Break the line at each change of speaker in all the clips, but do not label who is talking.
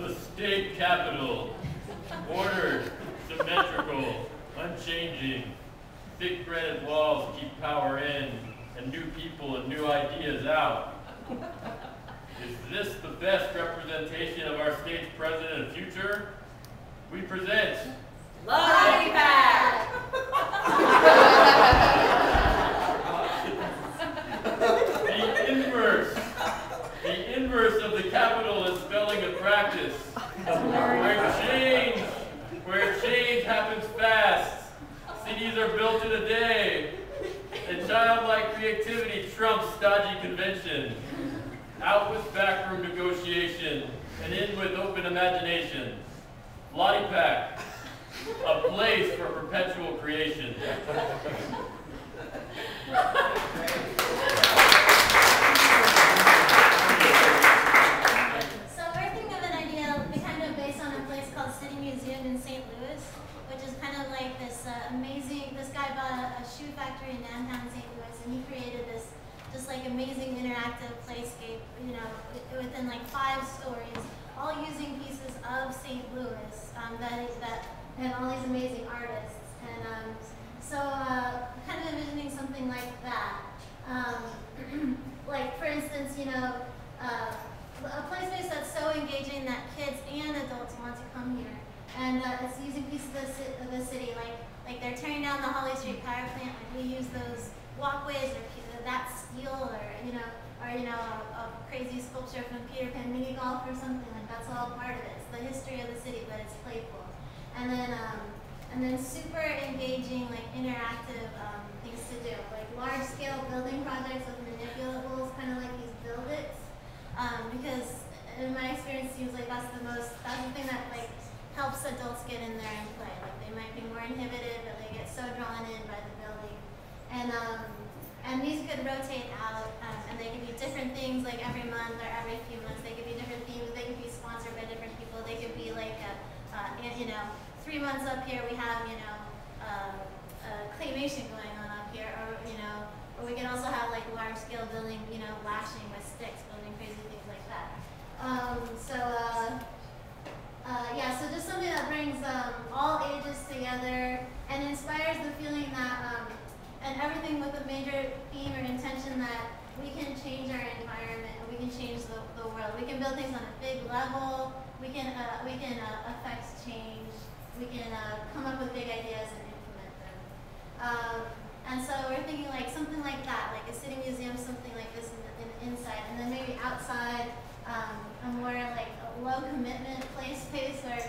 The state capitol, ordered, symmetrical, unchanging. Thick granite walls keep power in, and new people and new ideas out. Is this the best representation of our state's present and future? We present
LOTIPAC!
The inverse of the capital is spelling of practice. Where change happens fast. Cities are built in a day. And childlike creativity trumps stodgy convention. Out with backroom negotiation and in with open imagination. LOTIPAC, a place for perpetual creation.
So we're thinking of an idea kind of based on a place called City Museum in St. Louis, which is kind of like this amazing, this guy bought a shoe factory in downtown St. Louis, and he created this just like amazing interactive playscape, you know, within like 5 stories, all using pieces of St. Louis that and all these amazing artists. And so kind of envisioning something like that. Like for instance, you know, a play space that's so engaging that kids and adults want to come here. And it's using pieces of the city, like they're tearing down the Holly Street power plant. Like we use those walkways, or that steel, or a crazy sculpture from Peter Pan mini golf or something. Like that's all part of it. It's the history of the city, but it's playful. And then super engaging, like interactive things to do, like large scale building projects with manipulables, kind of like these build-its. Because in my experience, it seems like that's the thing that like helps adults get in there and play. Like they might be more inhibited, but they get so drawn in by the building. And these could rotate out, and they could be different things, like every month or every few months. They could be different themes. They could be sponsored by different people. They could be like, 3 months up here we have, claymation going on up here, or we can also have like large scale building, lashing with sticks, building crazy things like that. So just something that brings all ages together and inspires the feeling that, and everything with a major theme or intention that we can change our environment and we can change the world. We can build things on a big level. We can affect change. We can come up with big ideas and implement them. And so we're thinking like something like that, like a city museum, something like this inside, and then maybe outside, a more like a low commitment play space where,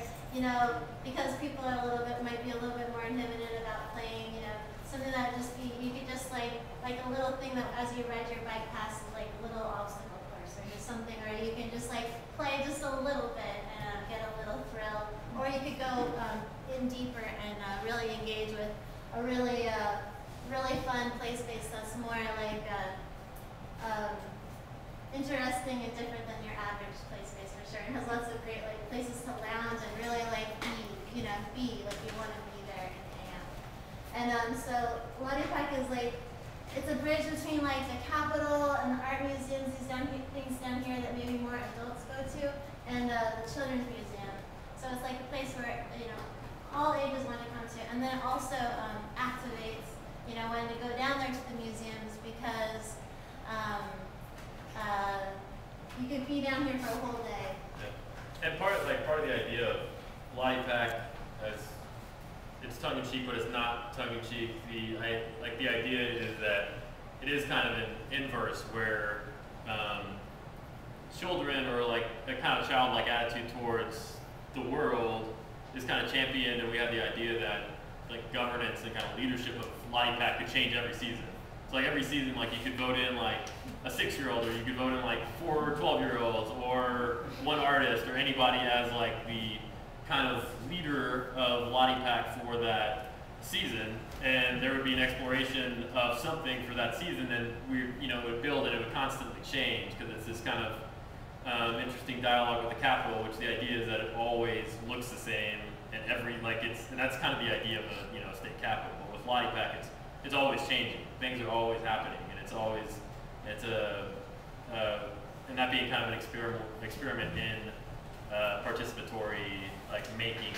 because people are might be a little bit more inhibited about playing, something that just be, you could just like a little thing that as you ride your bike past, like a little obstacle course or just something, or you can just like play just a little bit and get a little thrill, or you could go in deeper and really engage with a really fun play space that's more like interesting and different than your average play space for sure, and has lots of great like places to lounge and really like be like you want to be there and hang out. And so LOTIPAC is like, it's a bridge between like the Capitol and the art museums, these things down here that maybe more adults go to, and the Children's Museum. So it's like a place where all ages want to come to, and then it also activates when to go down there to the museums, because you could be down here for a whole day.
Yeah. And part of the idea of LOTIPAC, as it's tongue-in-cheek, but it's not tongue-in-cheek. The idea is that it is kind of an inverse where children, or like a kind of childlike attitude towards the world, is kind of championed, and we have the idea that like governance and kind of leadership of LOTIPAC could change every season. So like every season, like you could vote in like a 6-year-old, or you could vote in like 4 12-year-olds, or one artist, or anybody as like the kind of leader of LOTIPAC for that season, and there would be an exploration of something for that season, and it would build and it would constantly change, because it's this kind of interesting dialogue with the Capitol, which the idea is that it always looks the same, and and that's kind of the idea of a state capitol. But with LOTIPAC, it's always changing. Things are always happening, and and that being kind of an experiment in participatory like making